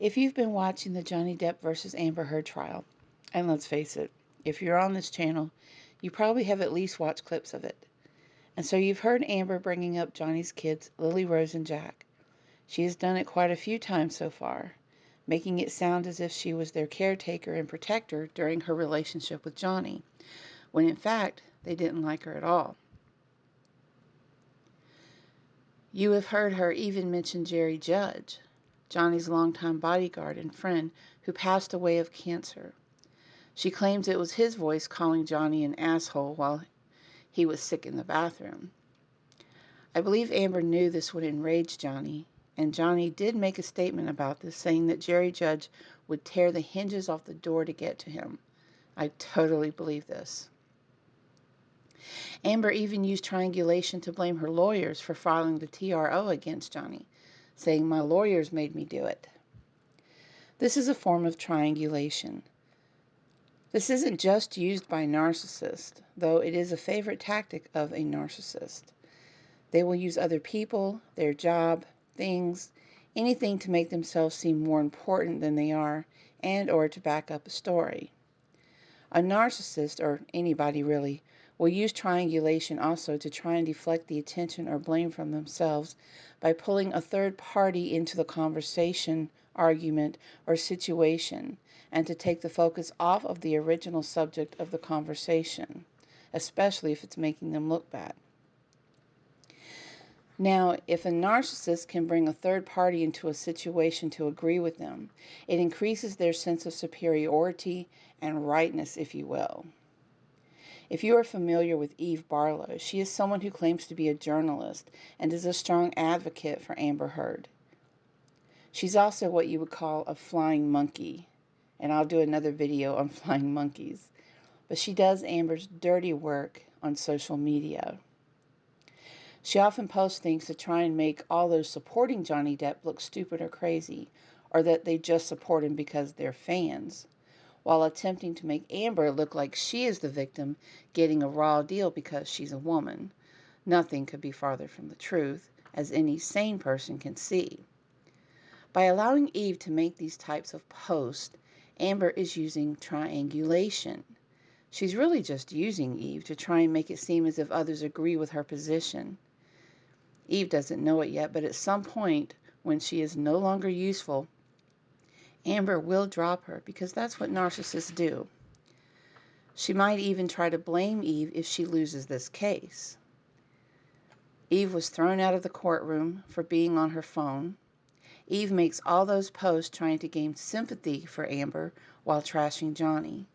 If you've been watching the Johnny Depp versus Amber Heard trial, and let's face it, if you're on this channel, you probably have at least watched clips of it. And so you've heard Amber bringing up Johnny's kids, Lily Rose and Jack. She has done it quite a few times so far, making it sound as if she was their caretaker and protector during her relationship with Johnny, when in fact, they didn't like her at all. You have heard her even mention H.U.G.S, Johnny's longtime bodyguard and friend who passed away of cancer. She claims it was his voice calling Johnny an asshole while he was sick in the bathroom. I believe Amber knew this would enrage Johnny, and Johnny did make a statement about this, saying that H.U.G. would tear the hinges off the door to get to him. I totally believe this. Amber even used triangulation to blame her lawyers for filing the TRO against Johnny, saying, "My lawyers made me do it." This is a form of triangulation. This isn't just used by narcissists, though it is a favorite tactic of a narcissist. They will use other people, their job, things, anything to make themselves seem more important than they are and or to back up a story. A narcissist, or anybody really, will use triangulation also to try and deflect the attention or blame from themselves by pulling a third party into the conversation, argument, or situation, and to take the focus off of the original subject of the conversation, especially if it's making them look bad. Now, if a narcissist can bring a third party into a situation to agree with them, it increases their sense of superiority and rightness, if you will. If you are familiar with Eve Barlow, she is someone who claims to be a journalist and is a strong advocate for Amber Heard. She's also what you would call a flying monkey, and I'll do another video on flying monkeys. But she does Amber's dirty work on social media. She often posts things to try and make all those supporting Johnny Depp look stupid or crazy, or that they just support him because they're fans, while attempting to make Amber look like she is the victim getting a raw deal because she's a woman. Nothing could be farther from the truth, as any sane person can see. By allowing Eve to make these types of posts, Amber is using triangulation. She's really just using Eve to try and make it seem as if others agree with her position. Eve doesn't know it yet, but at some point, when she is no longer useful, Amber will drop her because that's what narcissists do. She might even try to blame Eve if she loses this case. Eve was thrown out of the courtroom for being on her phone. Eve makes all those posts trying to gain sympathy for Amber while trashing Johnny.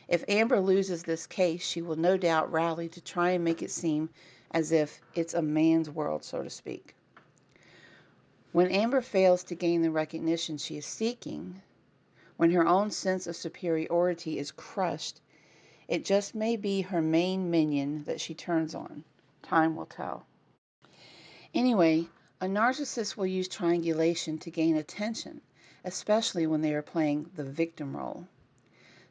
If Amber loses this case, she will no doubt rally to try and make it seem as if it's a man's world, so to speak. When Amber fails to gain the recognition she is seeking, when her own sense of superiority is crushed, it just may be her main minion that she turns on. Time will tell. Anyway, a narcissist will use triangulation to gain attention, especially when they are playing the victim role.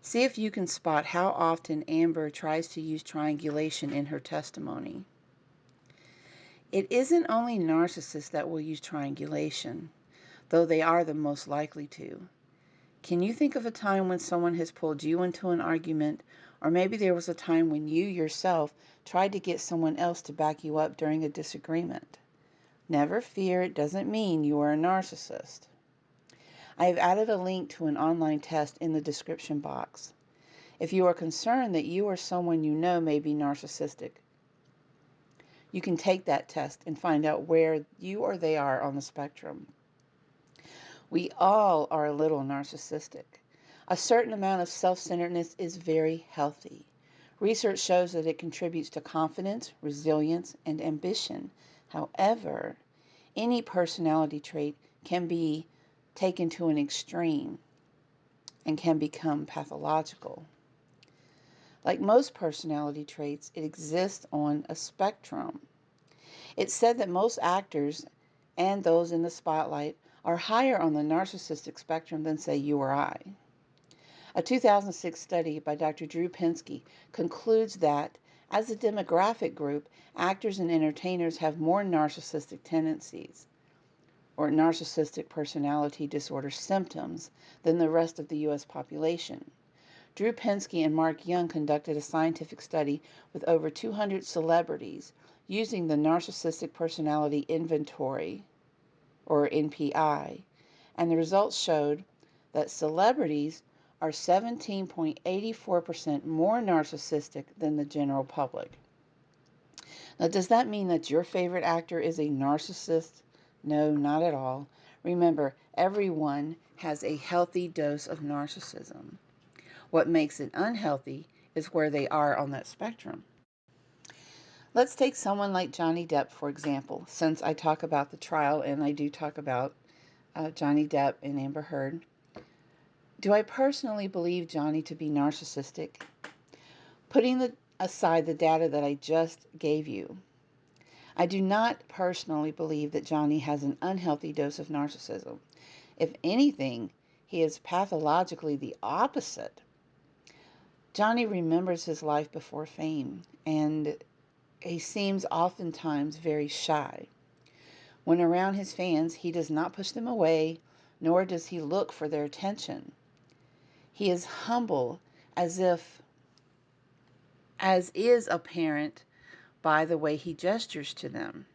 See if you can spot how often Amber tries to use triangulation in her testimony. It isn't only narcissists that will use triangulation, though they are the most likely to. Can you think of a time when someone has pulled you into an argument, or maybe there was a time when you yourself tried to get someone else to back you up during a disagreement? Never fear, it doesn't mean you are a narcissist. I have added a link to an online test in the description box. If you are concerned that you or someone you know may be narcissistic, you can take that test and find out where you or they are on the spectrum. We all are a little narcissistic. A certain amount of self-centeredness is very healthy. Research shows that it contributes to confidence, resilience, and ambition. However, any personality trait can be taken to an extreme and can become pathological. Like most personality traits, it exists on a spectrum. It's said that most actors and those in the spotlight are higher on the narcissistic spectrum than, say, you or I. A 2006 study by Dr. Drew Pinsky concludes that, as a demographic group, actors and entertainers have more narcissistic tendencies. or narcissistic personality disorder symptoms than the rest of the U.S. population. Drew Pinsky and Mark Young conducted a scientific study with over 200 celebrities using the Narcissistic Personality Inventory, or NPI, and the results showed that celebrities are 17.84% more narcissistic than the general public. Now, does that mean that your favorite actor is a narcissist? No, not at all. Remember, everyone has a healthy dose of narcissism. What makes it unhealthy is where they are on that spectrum. Let's take someone like Johnny Depp, for example, since I talk about the trial and I do talk about Johnny Depp and Amber Heard. Do I personally believe Johnny to be narcissistic? Putting aside the data that I just gave you, I do not personally believe that Johnny has an unhealthy dose of narcissism. If anything, he is pathologically the opposite. Johnny remembers his life before fame, and he seems oftentimes very shy. When around his fans, he does not push them away, nor does he look for their attention. He is humble, as is apparent by the way he gestures to them,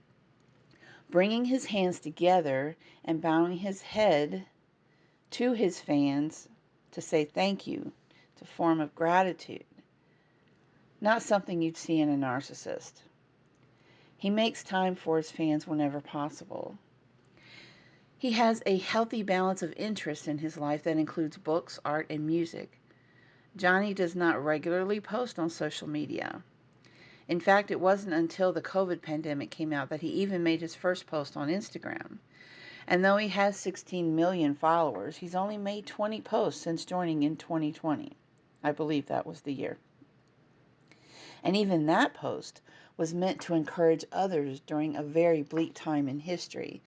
bringing his hands together and bowing his head to his fans to say thank you, to form of gratitude. Not something you'd see in a narcissist. He makes time for his fans whenever possible. He has a healthy balance of interest in his life that includes books, art, and music. Johnny does not regularly post on social media. In fact, it wasn't until the COVID pandemic came out that he even made his first post on Instagram. And though he has 16 million followers, he's only made 20 posts since joining in 2020. I believe that was the year. And even that post was meant to encourage others during a very bleak time in history.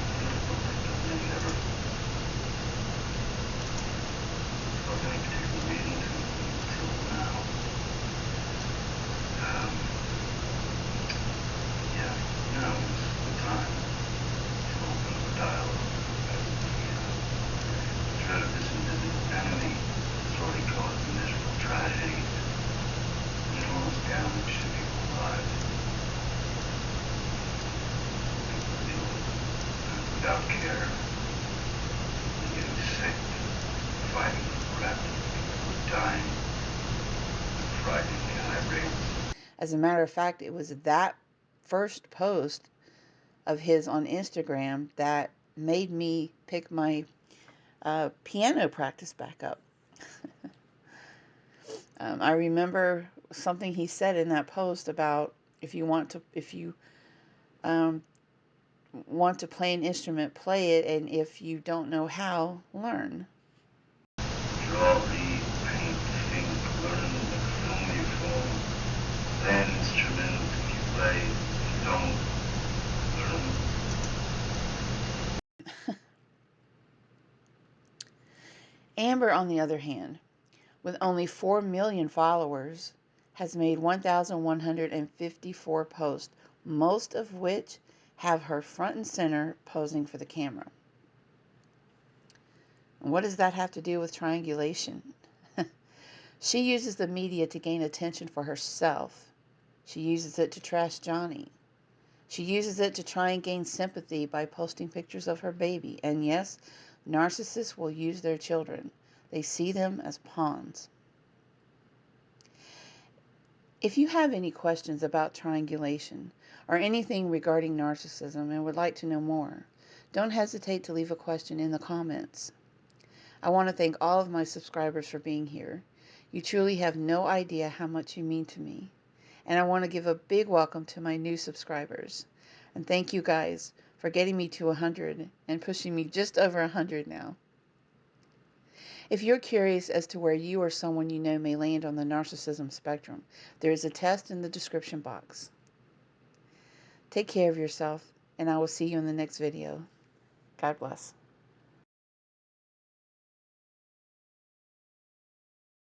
Without care, getting sick, fighting rapidly, dying at frighteningly high rates. As a matter of fact, it was that first post of his on Instagram that made me pick my piano practice back up. I remember something he said in that post about if you want to play an instrument, play it, and if you don't know how, learn. Draw, read, paint, think, learn, film your phone, play an instrument. If you play, if you don't, learn. Amber, on the other hand, with only 4 million followers, has made 1,154 posts, most of which have her front and center posing for the camera. And what does that have to do with triangulation? She uses the media to gain attention for herself. She uses it to trash Johnny. She uses it to try and gain sympathy by posting pictures of her baby. And yes, narcissists will use their children. They see them as pawns. If you have any questions about triangulation or anything regarding narcissism and would like to know more, don't hesitate to leave a question in the comments. I want to thank all of my subscribers for being here. You truly have no idea how much you mean to me. And I want to give a big welcome to my new subscribers. And thank you guys for getting me to 100 and pushing me just over 100 now. If you're curious as to where you or someone you know may land on the narcissism spectrum, there is a test in the description box. Take care of yourself, and I will see you in the next video. God bless.